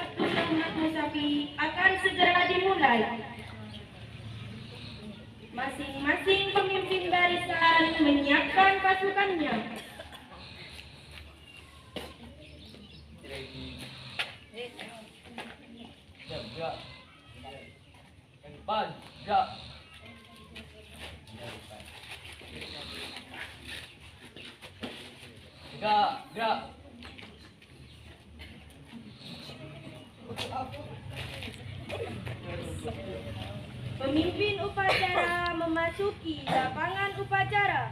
waktu Muhammad Musafi akan segera dimulai. Masing-masing pemimpin barisan menyiapkan pasukannya. Gerak. Pemimpin upacara memasuki lapangan upacara.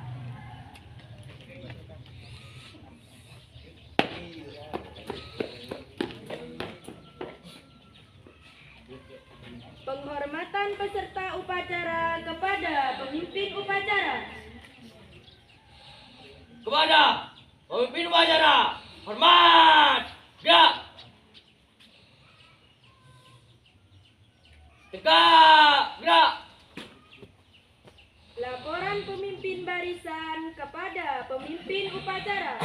Penghormatan peserta upacara kepada pemimpin upacara. Kepada pemimpin upacara, hormat. Gerak. Tegak. Gerak. Laporan pemimpin barisan kepada pemimpin upacara.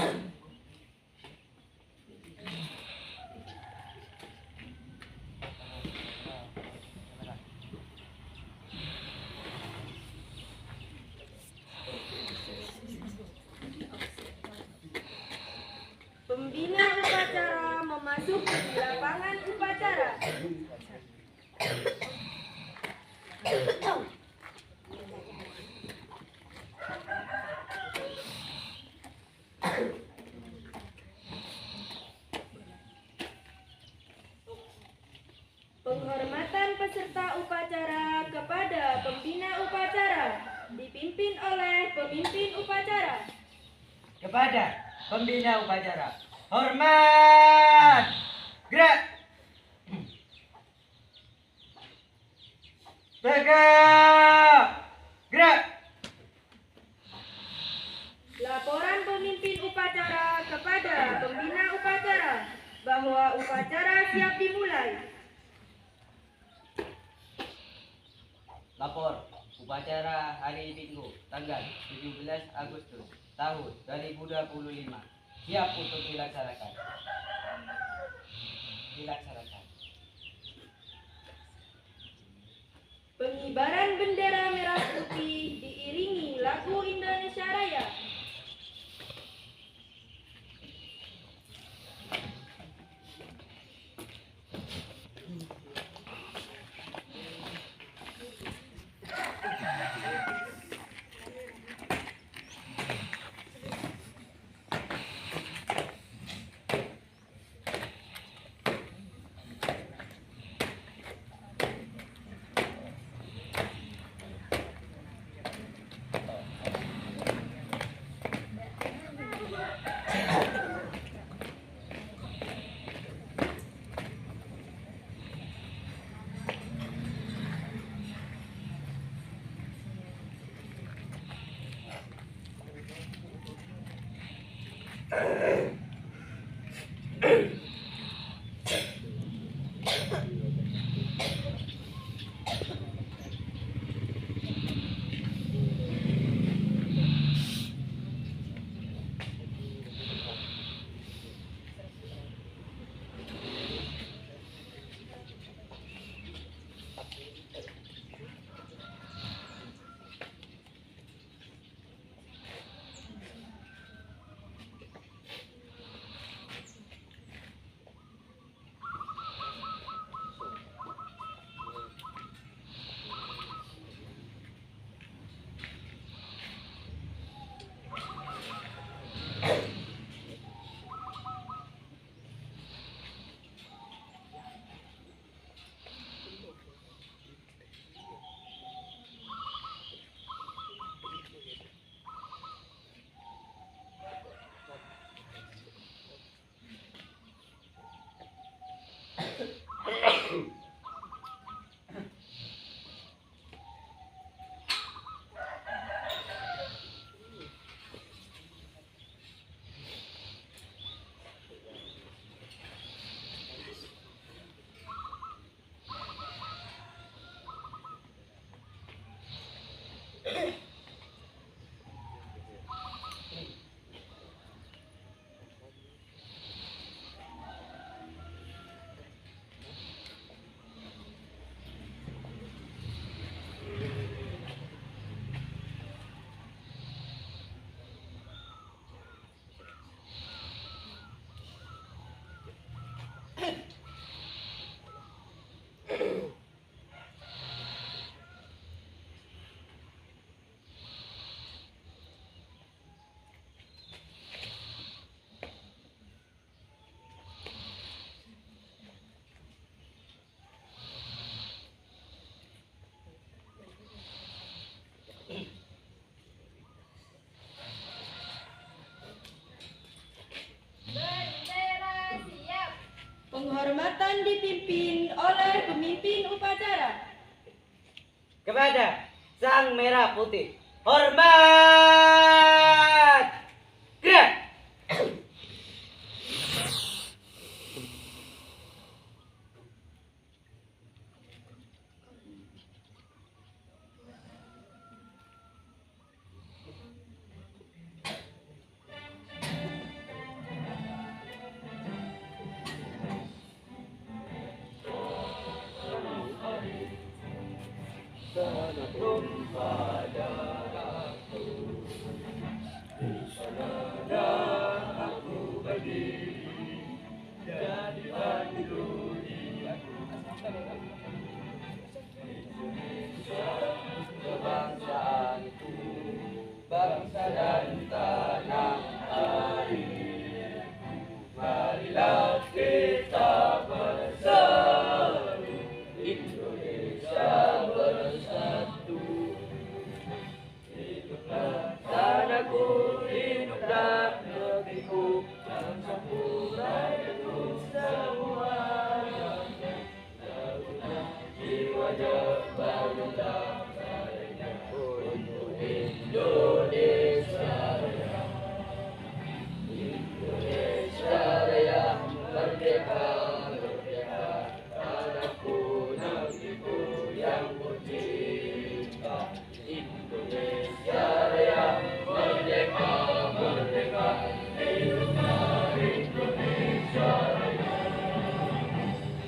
Pembina upacara memasuki lapangan upacara. Penghormatan peserta upacara kepada pembina upacara dipimpin oleh pemimpin upacara. Kepada pembina upacara, hormat. Gerak. Tegak. Gerak. Laporan pemimpin upacara kepada pembina upacara bahwa upacara siap dimulai. Lapor upacara hari Minggu tanggal 17 Agustus tahun 2025 siap untuk dilaksanakan. Pengibaran bendera merah putih diiringi lagu Indonesia Raya. dipimpin oleh pemimpin upacara. Kepada Sang Merah Putih, hormat! Gerak! Kebangsaanku, bangsa dan tanah air. Marilah kita bersatu, Indonesia bersatu. Hiduplah tanahku, hiduplah negeriku, yang sempurna untuk semua. Lakukan jiwanya, bangunlah badannya untuk Indonesia Raya. Indonesia Raya, merdeka, merdeka, tanahku, negeriku yang tercinta. Indonesia Raya, merdeka, merdeka, hiduplah Indonesia Raya.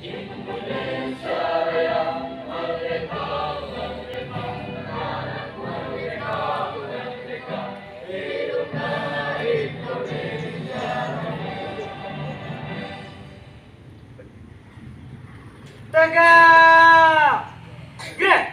Indonesia Raya, merdeka, merdeka, tanahku, merdeka, merdeka, hiduplah Indonesia Raya. Tegak! Gerak!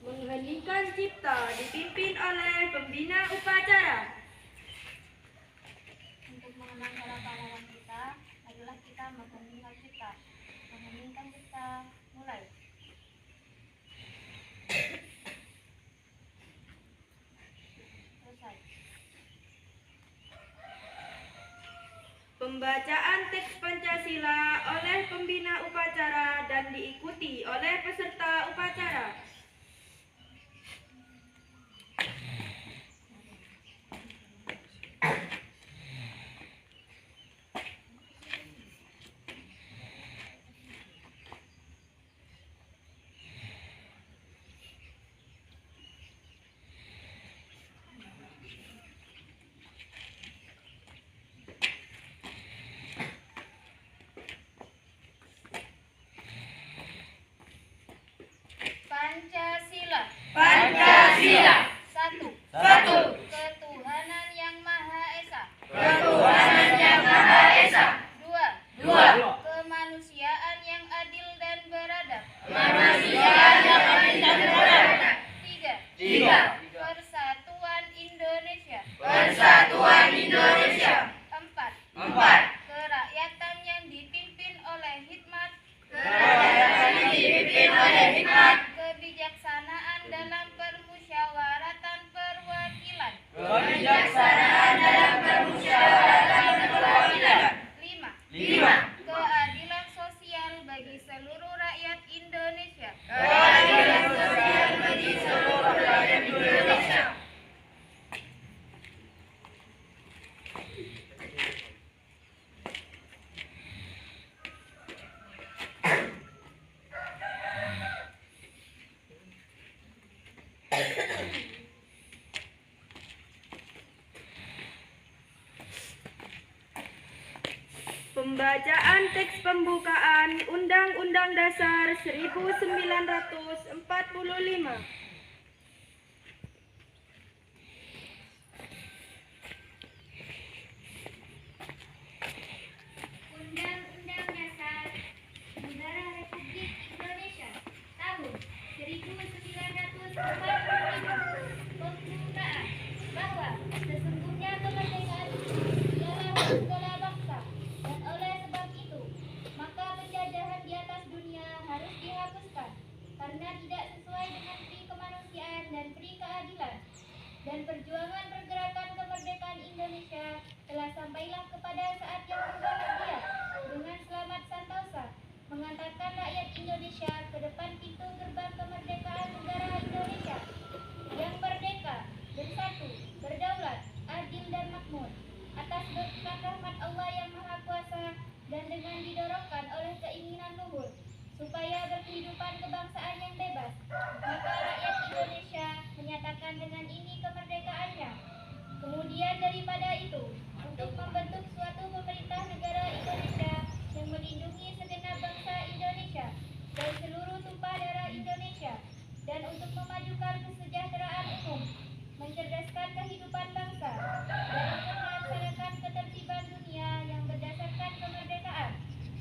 Mengheningkan cipta dipimpin oleh pembina upacara. Untuk mengenang para pahlawan kita, marilah kita mengheningkan cipta. Mengheningkan cipta, mulai. Selesai. Pembacaan teks Pancasila oleh pembina upacara dan diikuti oleh peserta upacara. Pancasila. Pancasila. Satu. Satu. Ketuhanan yang Maha Esa. Ketuhanan yang Maha Esa. Dua. Dua. Kemanusiaan yang adil dan beradab. Manusia yang adil dan beradab. Tiga. Tiga. Persatuan Indonesia. Persatuan Indonesia. Empat. Empat. Kerakyatan yang dipimpin oleh hikmat. Kerakyatan yang dipimpin oleh hikmat. Kebijaksanaan dalam permusyawaratan perwakilan. Kebijaksanaan dalam permusyawaratan perwakilan. Lima. Lima. Keadilan sosial bagi seluruh rakyat Indonesia. Keadilan sosial bagi seluruh rakyat Indonesia. Pembacaan teks pembukaan Undang-Undang Dasar 1945. Undang-Undang Dasar Negara Republik Indonesia tahun 1945 pembukaan bahwa sesungguhnya kemerdekaan itu ialah segala bangsa dan oleh sebab itu maka penjajahan di atas dunia harus dihapuskan karena tidak sesuai dengan pri kemanusiaan dan pri keadilan dan perjuangan pergerakan kemerdekaan Indonesia telah sampailah kepada saat yang berbahagia dengan selamat sentosa mengantarkan rakyat Indonesia ke depan pintu gerbang kemerdekaan negara Indonesia yang merdeka, bersatu, berdaulat, adil dan makmur atas berkat rahmat Allah yang Maha Kuasa dan dengan didorongkan oleh keinginan luhur supaya berkehidupan kebangsaan yang bebas maka rakyat Indonesia menyatakan dengan ini kemerdekaannya. Kemudian daripada itu untuk membentuk suatu pemerintah negara Indonesia yang melindungi segenap bangsa Indonesia dan seluruh tumpah darah Indonesia dan untuk memajukan kesejahteraan umum, mencerdaskan kehidupan bangsa dan untuk melaksanakan ketertiban dunia yang berdasarkan kemerdekaan,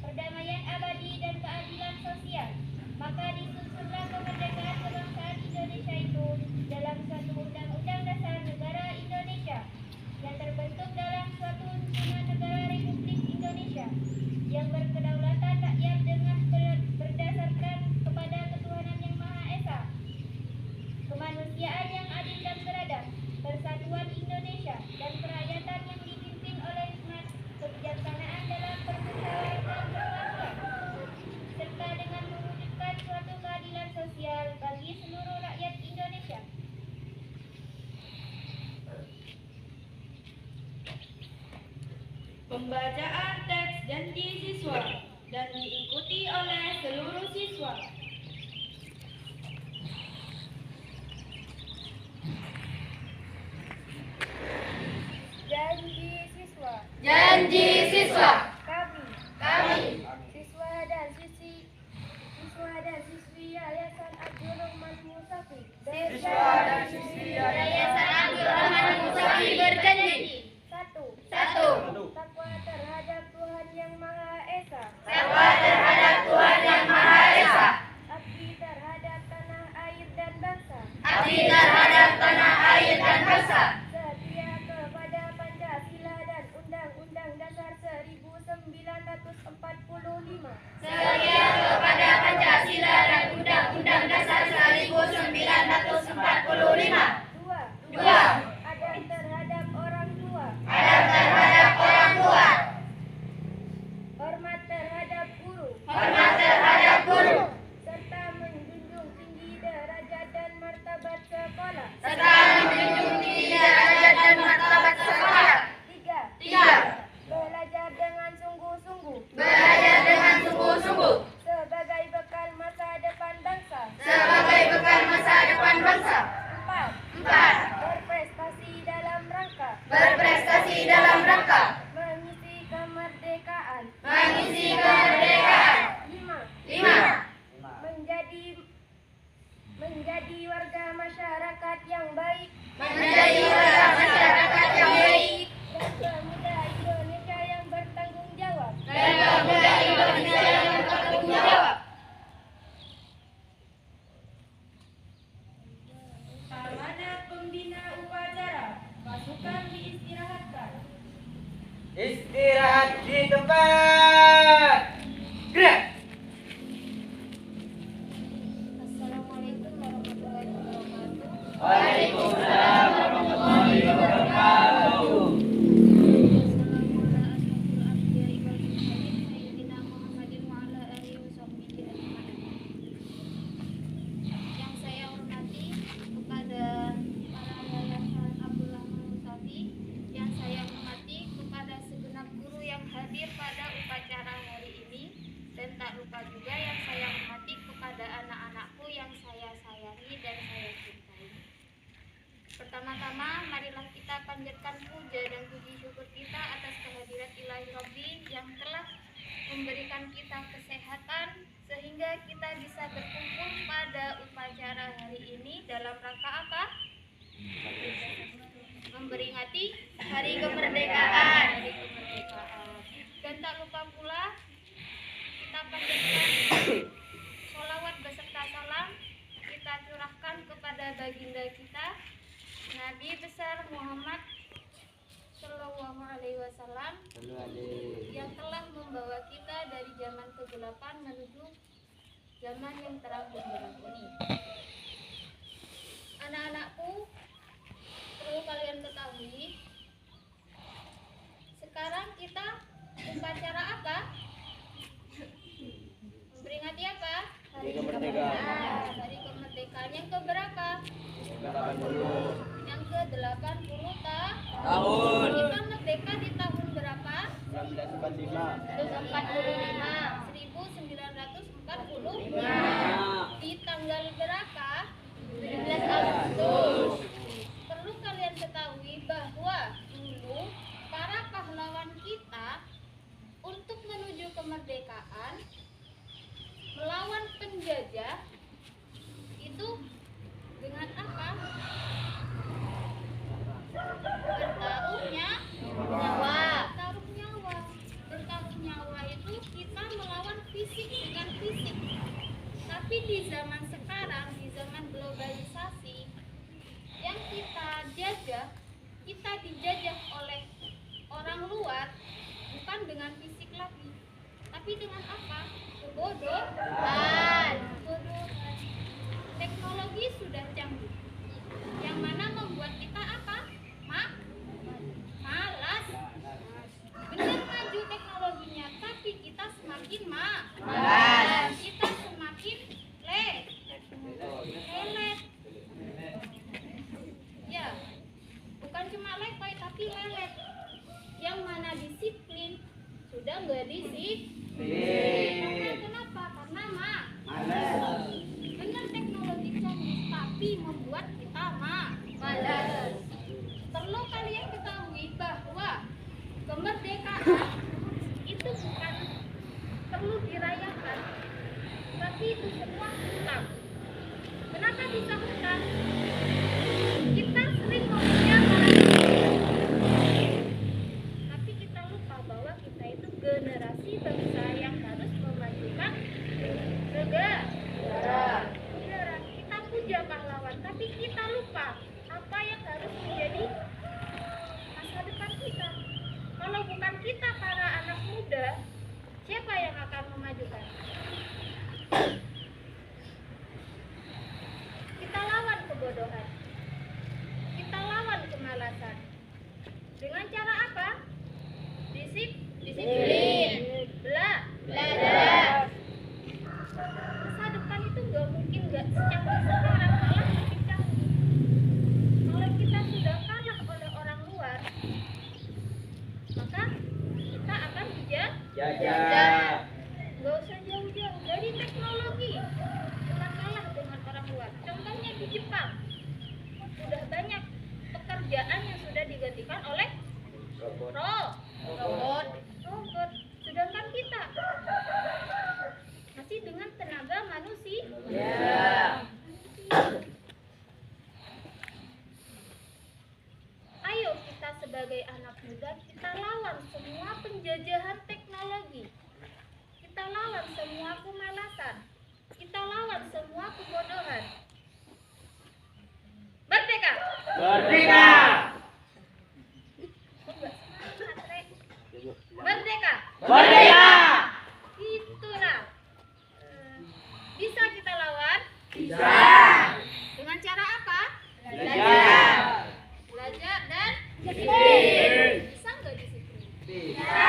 perdamaian abadi dan keadilan sosial. Maka disusunlah kemerdekaan kebangsaan Indonesia itu dalam suatu undang-undang dasar negara Indonesia yang terbentuk dalam suatu susunan negara Republik Indonesia yang berkedaulatan rakyat dengan berdasarkan kepada ketuhanan yang Maha Esa, kemanusiaan yang adil dan beradab, persatuan Indonesia dan kerakyatan yang dipimpin oleh hikmat, kebijaksanaan dalam permusyawaratan perwakilan, serta dengan mewujudkan suatu keadilan sosial bagi seluruh rakyat Indonesia. Pembacaan teks janji siswa dan diikuti oleh seluruh siswa. Janji siswa. Janji siswa. Kami, siswa dan siswi Yayasan Abdul Rahman Musafi. Yayasan Abdul Rahman Musafi berjanji. Satu. Takwa terhadap Tuhan Yang Maha Esa. Takwa terhadap Tuhan Yang Maha Esa. Abdi terhadap tanah air dan bangsa. Abdi terhadap tanah air dan bangsa. Setia kepada Pancasila dan Undang-Undang Dasar 1945. Setia kepada Pancasila dan Undang-Undang Dasar 1945. Dua. Adab terhadap orang tua. Adab terhadap orang tua. Hormat terhadap guru. Hormat terhadap guru. Serta menjunjung tinggi derajat dan martabat sekolah. yang baik. Menjadi warga masyarakat yang baik. Dan pemuda Indonesia yang bertanggung jawab. Dan pemuda Indonesia yang bertanggung jawab. Amanah pembina upacara. Pasukan diistirahatkan. Istirahat di tempat. Gerak. Assalamualaikum warahmatullahi wabarakatuh. Waalaikumsalam warahmatullahi wabarakatuh. Yang saya hormati kepada para yayasan Abdullah Musafi, yang saya hormati kepada segenap guru yang hadir pada upacara hari ini, dan tak lupa juga yang saya hormati kepada anak-anakku yang saya sayangi dan saya cintai. Pertama-tama, marilah kita panjatkan puja dan puji syukur kita atas kehadirat Ilahi Rabbi yang telah memberikan kita kesehatan sehingga kita bisa berkumpul pada upacara hari ini dalam rangka apa? Memperingati Hari Kemerdekaan. Hari Kemerdekaan. Dan tak lupa pula kita panjatkan sholawat beserta salam kita curahkan kepada baginda kita Nabi besar Muhammad Shallallahu Alaihi Wasallam yang telah membawa kita dari zaman kegelapan menuju zaman yang terang benderang ini. Anak-anakku, perlu kalian ketahui, sekarang kita upacara apa? Memperingati apa? Hari Kemerdekaan. Hari Kemerdekaan yang keberapa? 80 Yang ke-80 tahun. Kita merdeka di tahun berapa? 1945. 1945. Di tanggal berapa? 17 Agustus. Perlu kalian ketahui bahwa dulu para pahlawan kita untuk menuju kemerdekaan melawan penjajah itu dengan apa? Bertaruhnya nyawa. Bertaruh nyawa. Bertaruh nyawa itu kita melawan fisik dengan fisik. Tapi di zaman sekarang, di zaman globalisasi, yang kita jajah, kita dijajah oleh orang luar bukan dengan fisik lagi, tapi dengan apa? Kebodohan. Kebodohan. Teknologi sudah canggih, yang mana membuat kita apa? Malas. Benar maju teknologinya, tapi kita semakin malas. Kita semakin lelet. Ya, bukan cuma letoy tapi lelet. Yang mana disiplin sudah nggak disiplin. Kenapa? Karena malas. Benar teknologi canggih, tapi membuat kita malas. Perlu kalian ketahui bahwa kemerdekaan itu bukan perlu dirayakan, tapi itu semua hutang. Kenapa bisa hutang? Kita sering ngomongnya tapi kita lupa bahwa kita itu generasi bangsa yang harus memajukan negara. Kita puja pahlawan, tapi kita lupa apa yang harus menjadi masa depan kita. Kalau bukan Merdeka! Merdeka. Merdeka! Itulah. Bisa kita lawan? Bisa! Dengan cara apa? Belajar! Belajar dan disiplin. Bisa nggak disiplin? Bisa!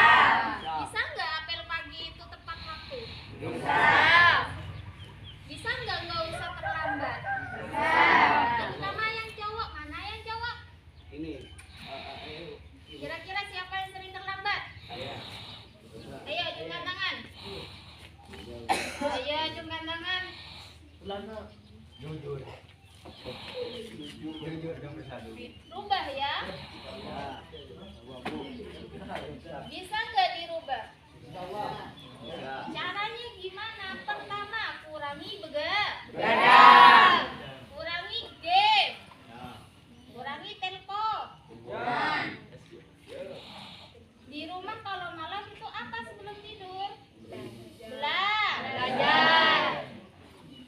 Bisa nggak apel pagi itu tepat waktu? Bisa! Bisa nggak usah terlambat? Bisa! Terutama yang cowok, mana yang cowok? Ini. Kira-kira siapa yang sering terlambat? Ayo, acungkan tangan. Ayo, acungkan tangan. Jujur dan bersatu. Rubah ya. Bisa nggak dirubah? Caranya gimana? Pertama, kurangi begadang. Kurangi game. Kurangi telepon. Di rumah kalau malam itu apa sebelum tidur? Belajar.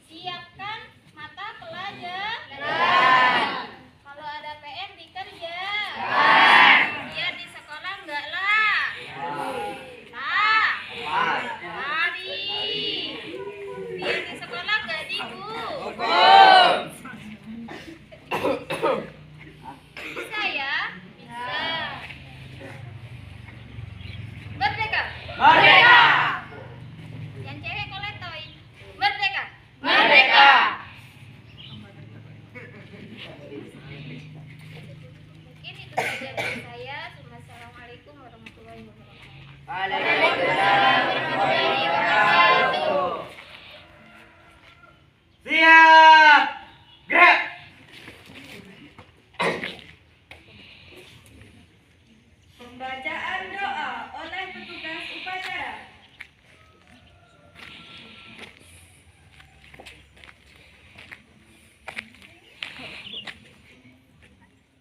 Siapkan mata pelajaran. Kalau ada PR dikerjakan. Biar di sekolah enggak lah. Hari. Biar di sekolah enggak dihukum. Bisa ya? Bisa. Merdeka. Merdeka! Yang cewek koletoy. Merdeka. Merdeka! Mungkin itu saja dari saya. Assalamualaikum warahmatullahi wabarakatuh. Waalaikumsalam warahmatullahi wabarakatuh. Siap! Gerak! Pembacaan doa oleh petugas upacara.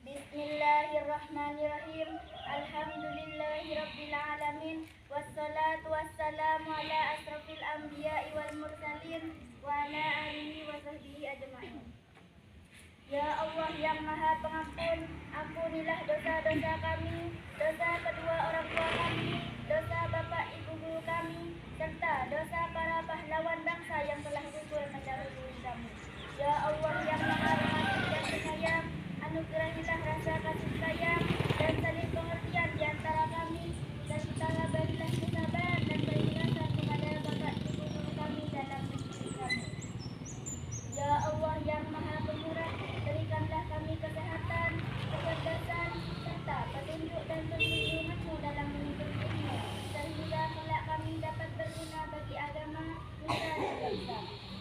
Bismillahirrahmanirrahim. Alhamdulillahirabbil alamin. Wassalatu wassalamu ala asrofil anbiya'i wal mursalin wa ala alihi wa sahbihi ajma'in. Ya Allah yang Maha Pengampun, ampunilah dosa-dosa kami, dosa kedua orang tua kami, dosa bapak ibu guru kami, serta dosa para pahlawan bangsa yang telah gugur mendahului kami. Ya Allah yang Maha Pengasih dan Penyayang, anugerahilah rasa kasih sayang dan saling pengertian di antara kami, serta berilah kesabaran dan keikhlasan kepada bapak ibu guru kami dalam hidup kami. Ya Allah yang Maha Pemurah, berikanlah kami kesehatan, kecerdasan, serta petunjuk dan perlindungan-Mu dalam menuntut ilmu, sehingga kelak kami dapat berguna bagi agama, nusa dan bangsa.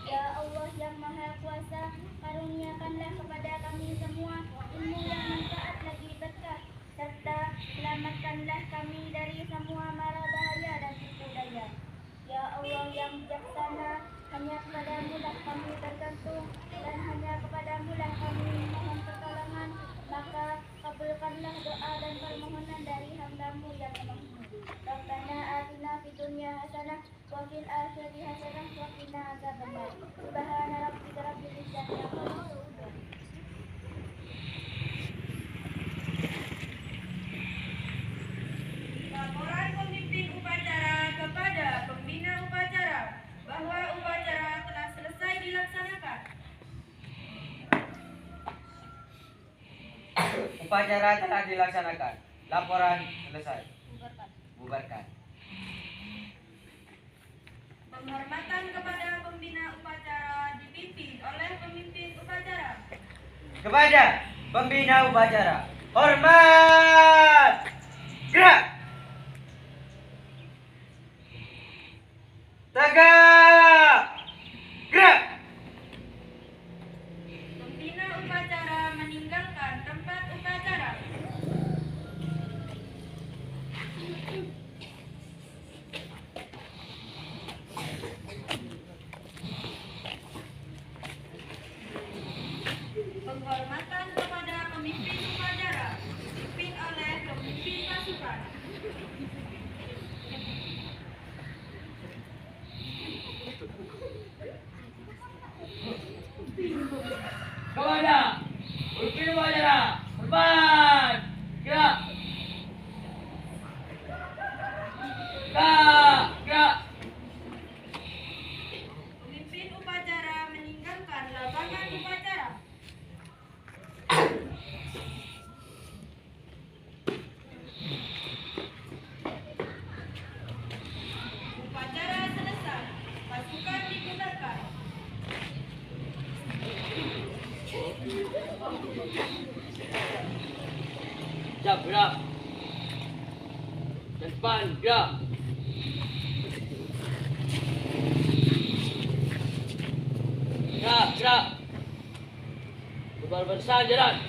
Ya Allah yang Maha Kuasa, karuniakanlah kepada kami semua ilmu yang manfaat lagi berkah, serta selamatkanlah kami dari semua mara bahaya dan tipu daya. Ya Allah yang bijaksana, hanya kepadamu lah kami bergantung dan hanya kepadamu lah kami mohon pertolongan, maka kabulkanlah doa dan permohonan dari hamba-Mu yang lemah ini. Rabbana atina fid dunya hasanah wa fil akhirati hasanah wa qina adzabannar. Subhana rabbika rabbil izzati amma yasifun. Laporan pemimpin upacara kepada pembina upacara bahwa upacara telah selesai dilaksanakan. Upacara telah dilaksanakan. Laporan selesai. Bubarkan. Penghormatan kepada pembina upacara dipimpin oleh pemimpin upacara. Kepada pembina upacara, hormat! Gerak! Tegak! Gerak! Pembina upacara meninggalkan tempat upacara. Penghormatan kepada pemimpin upacara dipimpin oleh pemimpin pasukan. Kepada pemimpin upacara, Depan. Gerak. Gerak. Pemimpin upacara meninggalkan lapangan upacara. Upacara selesai. Pasukan dibubarkan. Siap, gerak. Depan, gerak. Gerak. Bubar bersah jalan.